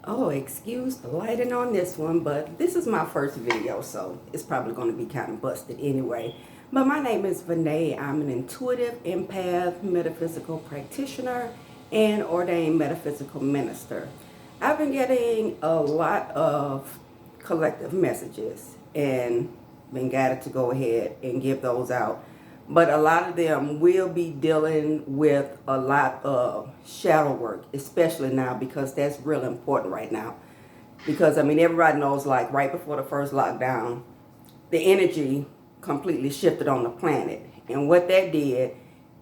Oh, excuse the lighting on this one, but this is my first video, so it's probably going to be kind of busted anyway. But my name is Vinay. I'm an intuitive empath, metaphysical practitioner, and ordained metaphysical minister. I've been getting a lot of collective messages and been guided to go ahead and give those out. But a lot of them will be dealing with a lot of shadow work, especially now because that's real important right now. Because, I mean, everybody knows, like, right before the first lockdown, the energy completely shifted on the planet. And what that did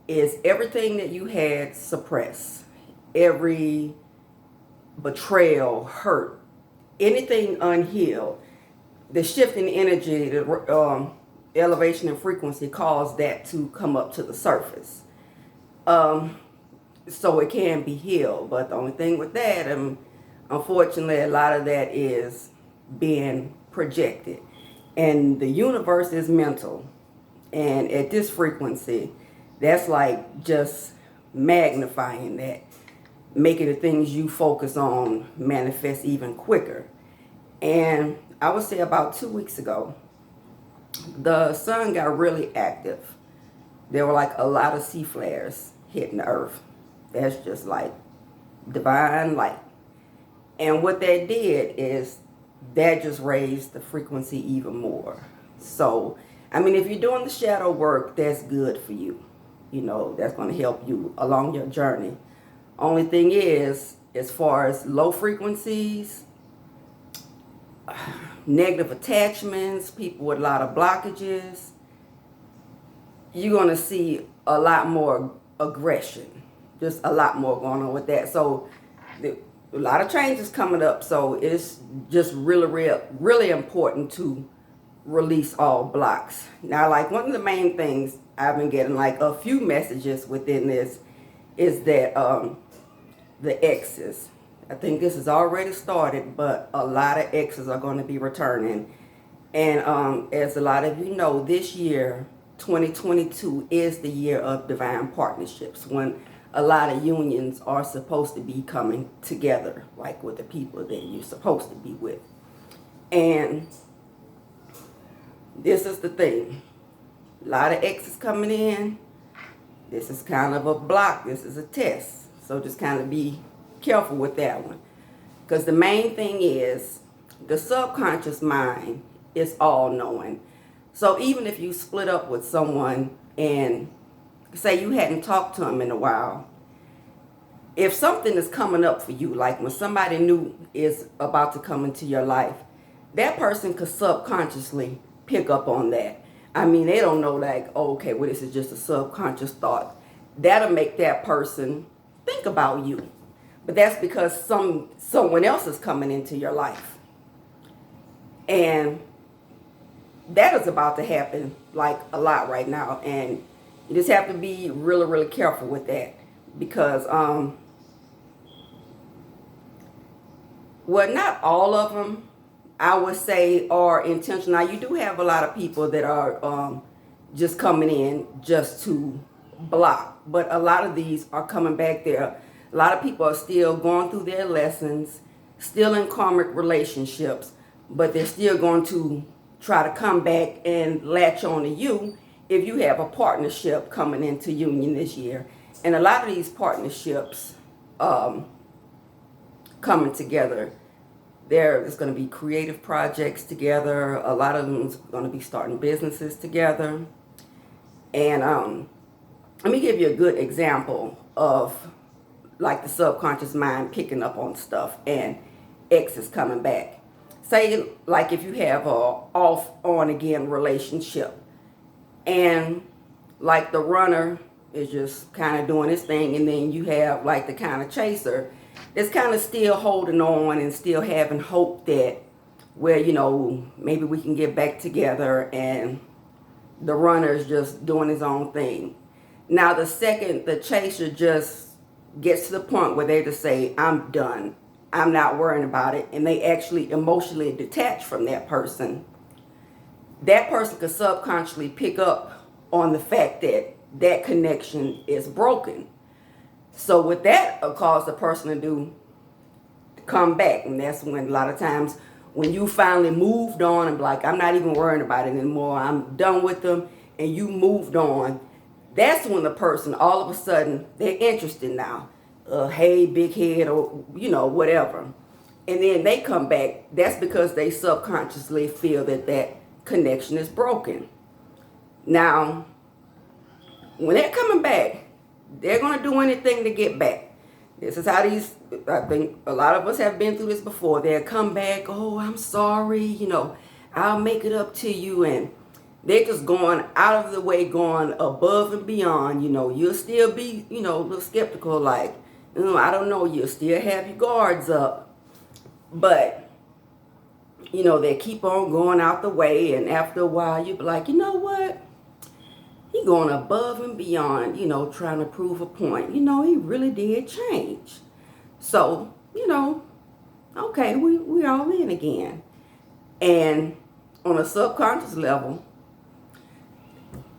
is everything that you had suppressed, every betrayal, hurt, anything unhealed, the shift in energy, the elevation and frequency caused that to come up to the surface. So it can be healed. But the only thing with that, unfortunately, a lot of that is being projected. And the universe is mental. And at this frequency, that's like just magnifying that, making the things you focus on manifest even quicker. And I would say about 2 weeks ago, the sun got really active. There were like a lot of sea flares hitting the earth. That's just like divine light. And what that did is that just raised the frequency even more. So, I mean, if you're doing the shadow work, that's good for you. You know, that's going to help you along your journey. Only thing is, as far as low frequencies, negative attachments, people with a lot of blockages, you're going to see a lot more aggression. Just a lot more going on with that. So a lot of changes coming up. So it's just really important to release all blocks. Now, like, one of the main things I've been getting, like, a few messages within this is that the exes. I think this has already started, but a lot of exes are going to be returning. And as a lot of you know, this year, 2022, is the year of divine partnerships, when a lot of unions are supposed to be coming together, like with the people that you're supposed to be with. And this is the thing. A lot of exes coming in. This is kind of a block. This is a test. So just kind of be careful with that one. Because the main thing is the subconscious mind is all knowing. So even if you split up with someone and say you hadn't talked to them in a while, if something is coming up for you, like when somebody new is about to come into your life, that person could subconsciously pick up on that. I mean, they don't know, like, oh, okay, well, this is just a subconscious thought. That'll make that person think about you. But that's because someone else is coming into your life. And that is about to happen, like, a lot right now. And you just have to be really, really careful with that. Because, well, not all of them, I would say, are intentional. Now, you do have a lot of people that are just coming in just to block. But a lot of these are coming back there. A lot of people are still going through their lessons, still in karmic relationships, but they're still going to try to come back and latch on to you if you have a partnership coming into union this year. And a lot of these partnerships coming together, there's going to be creative projects together. A lot of them is going to be starting businesses together. And let me give you a good example of, like, the subconscious mind picking up on stuff and exes coming back. Say, like, if you have a off, on again relationship, and like the runner is just kind of doing his thing, and then you have like the kind of chaser that's kind of still holding on and still having hope that, well, you know, maybe we can get back together, and the runner is just doing his own thing. Now, the second the chaser just gets to the point where they just say, I'm done, I'm not worrying about it, and they actually emotionally detach from that person could subconsciously pick up on the fact that that connection is broken. So what that will cause the person to do, come back. And that's when a lot of times when you finally moved on and like, I'm not even worrying about it anymore, I'm done with them, and you moved on, that's when the person, all of a sudden, they're interested now. Hey, big head, or, whatever. And then they come back. That's because they subconsciously feel that that connection is broken. Now, when they're coming back, they're going to do anything to get back. This is how I think a lot of us have been through this before. They'll come back, oh, I'm sorry, I'll make it up to you. And they're just going out of the way, going above and beyond. You'll still be, a little skeptical, like, I don't know, you'll still have your guards up. But, they keep on going out the way. And after a while, you'll be like, you know what? He going above and beyond, trying to prove a point. He really did change. So, okay, we all in again. And on a subconscious level,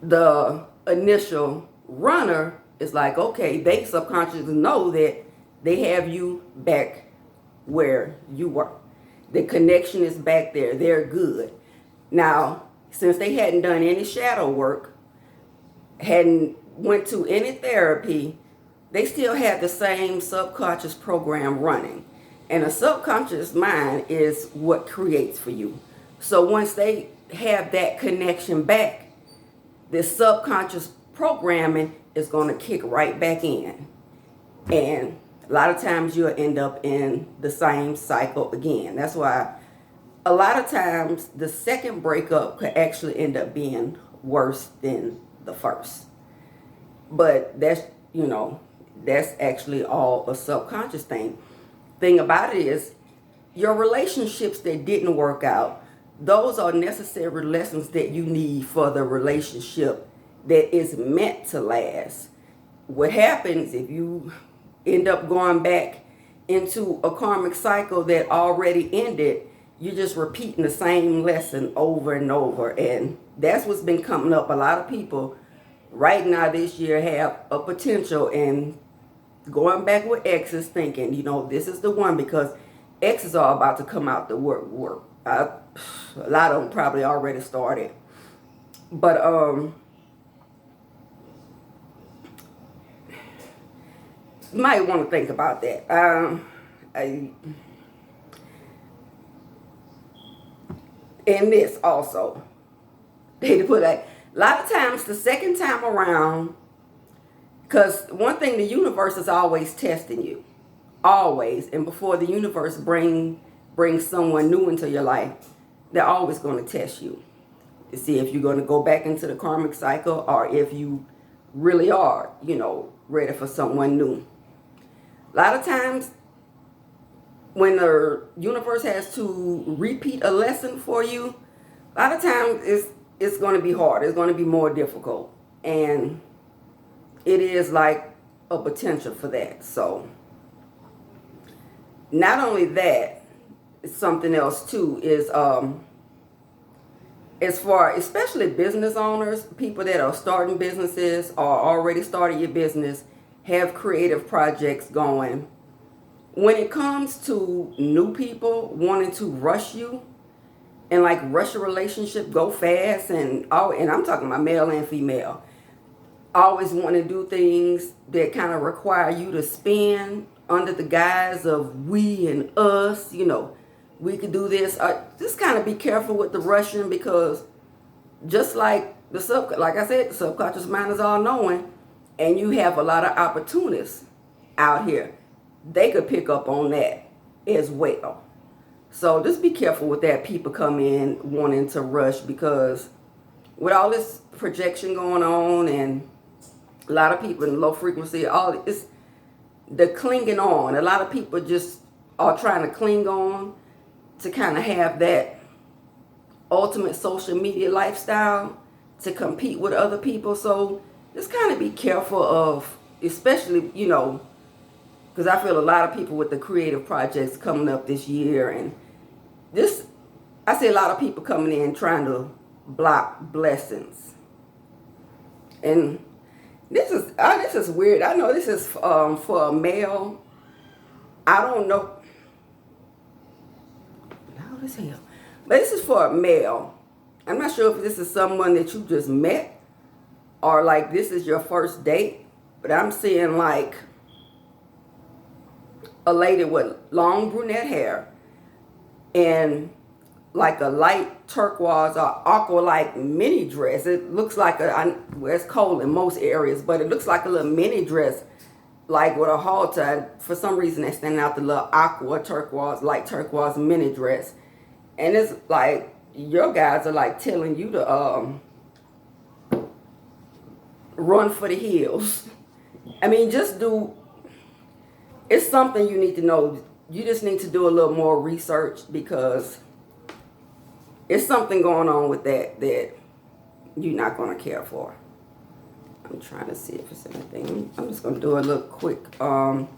the initial runner is like, okay, they subconsciously know that they have you back where you were. The connection is back there. They're good. Now, since they hadn't done any shadow work, hadn't went to any therapy, they still had the same subconscious program running. And a subconscious mind is what creates for you. So once they have that connection back, the subconscious programming is going to kick right back in. And a lot of times you'll end up in the same cycle again. That's why a lot of times the second breakup could actually end up being worse than the first. But that's actually all a subconscious thing. Thing about it is, your relationships that didn't work out, those are necessary lessons that you need for the relationship that is meant to last. What happens if you end up going back into a karmic cycle that already ended, you're just repeating the same lesson over and over. And that's what's been coming up. A lot of people right now this year have a potential and going back with exes thinking, this is the one, because exes are about to come out to work. A lot of them probably already started. But you might want to think about that. And this also, they put a lot of times the second time around, because one thing, the universe is always testing you, always. And before the universe brings someone new into your life, they're always going to test you to see if you're going to go back into the karmic cycle or if you really are, ready for someone new. A lot of times when the universe has to repeat a lesson for you, a lot of times it's going to be hard. It's going to be more difficult. And it is like a potential for that. So not only that, something else too is as far, especially business owners, people that are starting businesses or already started your business, have creative projects going. When it comes to new people wanting to rush you and like rush a relationship, go fast, and I'm talking about male and female, always want to do things that kind of require you to spin under the guise of we and us, we could do this. Just kind of be careful with the rushing, because just like like I said, the subconscious mind is all knowing, and you have a lot of opportunists out here. They could pick up on that as well. So just be careful with that. People come in wanting to rush, because with all this projection going on and a lot of people in low frequency, all it's the clinging on. A lot of people just are trying to cling on to kind of have that ultimate social media lifestyle to compete with other people. So just kind of be careful of, especially, because I feel a lot of people with the creative projects coming up this year, and this, I see a lot of people coming in trying to block blessings. And this is weird. I know this is for a male. I don't know. cold as hell. But this is for a male. I'm not sure if this is someone that you just met or like this is your first date. But I'm seeing like a lady with long brunette hair and like a light turquoise or aqua-like mini dress. It looks like well, it's cold in most areas, but it looks like a little mini dress, like with a halter. And for some reason, they're standing out the little aqua turquoise, light turquoise mini dress. And it's like your guys are like telling you to run for the hills. I mean, just do. It's something you need to know. You just need to do a little more research because it's something going on with that you're not going to care for. I'm trying to see if it's anything. I'm just going to do a little quick.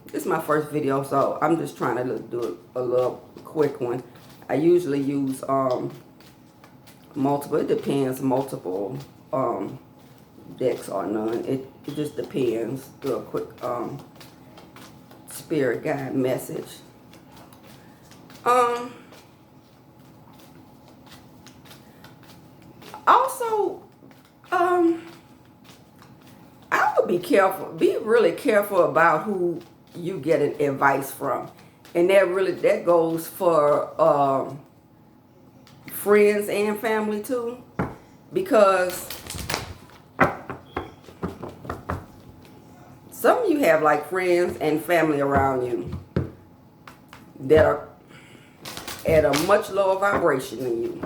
This is my first video, so I'm just trying to do a little quick one. I usually use multiple. It depends. Multiple decks or none. It just depends. Do a quick spirit guide message. Also, I would be careful. Be really careful about who you get advice from, and that goes for friends and family too, because some of you have like friends and family around you that are at a much lower vibration than you.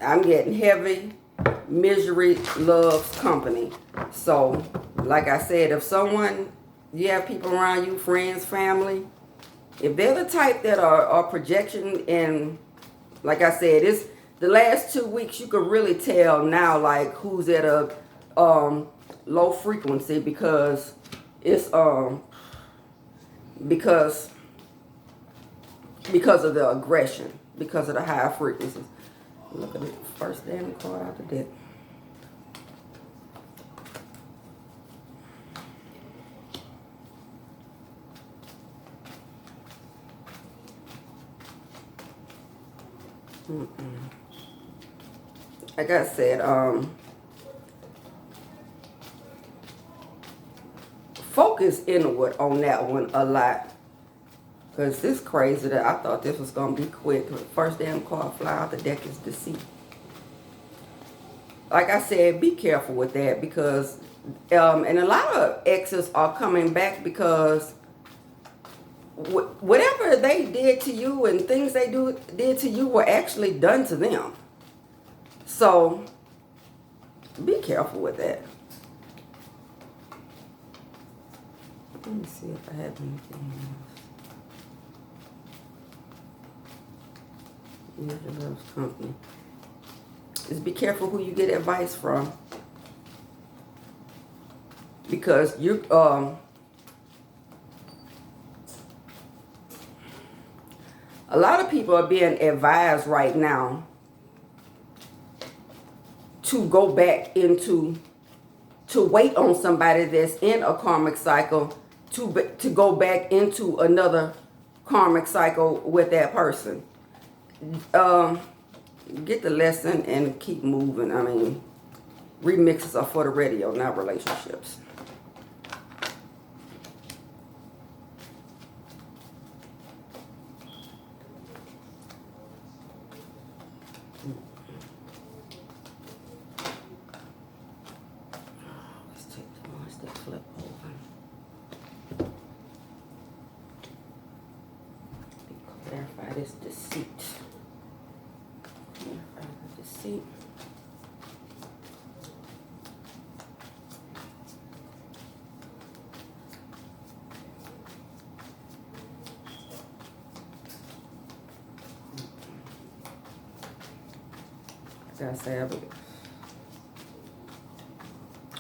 I'm getting heavy. Misery loves company. So, like I said, if you have people around you, friends, family, if they're the type that are projection, and like I said, it's the last 2 weeks you could really tell now like who's at a low frequency because it's because of the aggression, because of the high frequencies. Look at the first damn card out the deck. Like I said, focus inward on that one a lot. Because this crazy that I thought this was going to be quick. The first damn card fly out the deck is deceit. Like I said, be careful with that because, and a lot of exes are coming back because whatever they did to you and things they did to you were actually done to them. So, be careful with that. Let me see if I have anything else. Usually loves company. Just be careful who you get advice from. Because you a lot of people are being advised right now to go back to wait on somebody that's in a karmic cycle to go back into another karmic cycle with that person. Get the lesson and keep moving. I mean, remixes are for the radio, not relationships. Let's take the ones that flip over. Clarify this deceit. See.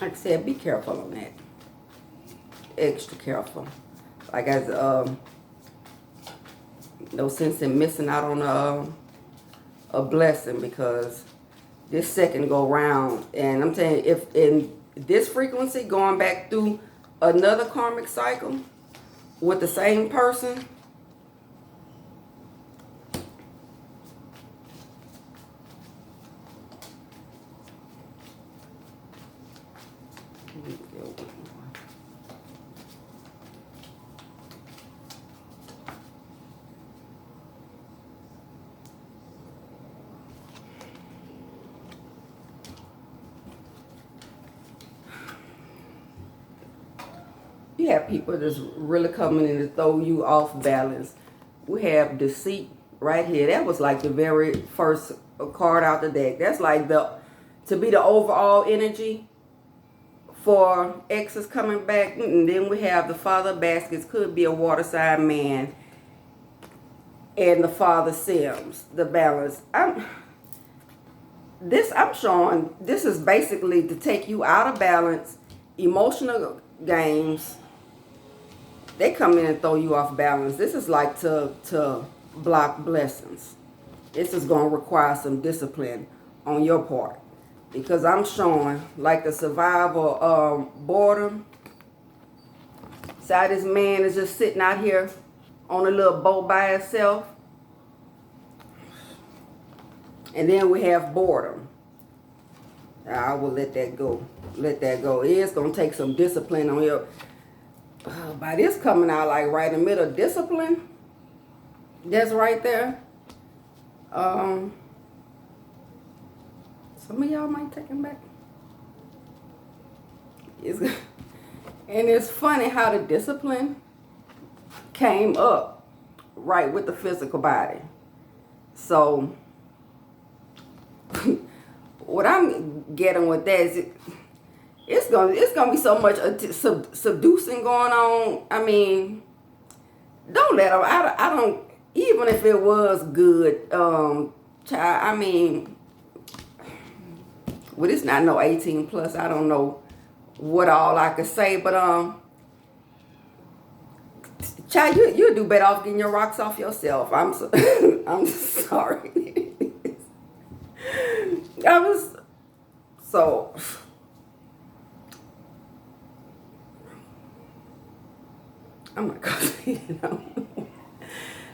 Like I said, be careful on that. Extra careful. Like no sense in missing out on a blessing because this second go round, and I'm telling you, if in this frequency going back through another karmic cycle with the same person, have people that's really coming in to throw you off balance. We have deceit right here. That was like the very first card out the deck. That's like to be the overall energy for exes coming back. And then we have the Father of Baskets, could be a water sign man, and the Father Sims, the balance. I'm showing this is basically to take you out of balance, emotional games. They come in and throw you off balance. This is like to block blessings. This is going to require some discipline on your part, because I'm showing like the survival boredom. So this man is just sitting out here on a little boat by himself. And then we have boredom. I will let that go. Let that go. It is going to take some discipline on your... by this coming out like right in the middle of discipline. That's right there. Some of y'all might take him back. And it's funny how the discipline came up right with the physical body. So what I'm getting with that is it's gonna be so much seducing going on. I mean, don't let them. I don't, even if it was good, child. I mean, well, it's not no 18 plus. I don't know what all I could say, but child, you do better off getting your rocks off yourself. I'm sorry. I was so. Oh my God, you know.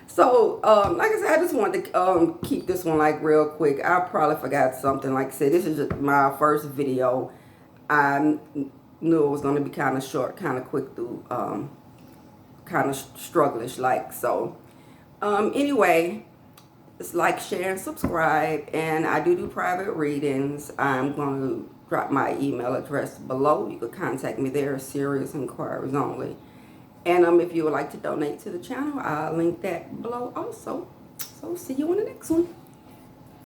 So, like I said, I just wanted to keep this one like real quick. I probably forgot something. Like I said, this is just my first video. I knew it was going to be kind of short, kind of quick through, kind of strugglish like. So, anyway, just like, share, and subscribe. And I do private readings. I'm going to drop my email address below. You can contact me there. Serious inquiries only. And if you would like to donate to the channel, I'll link that below also. So see you in the next one.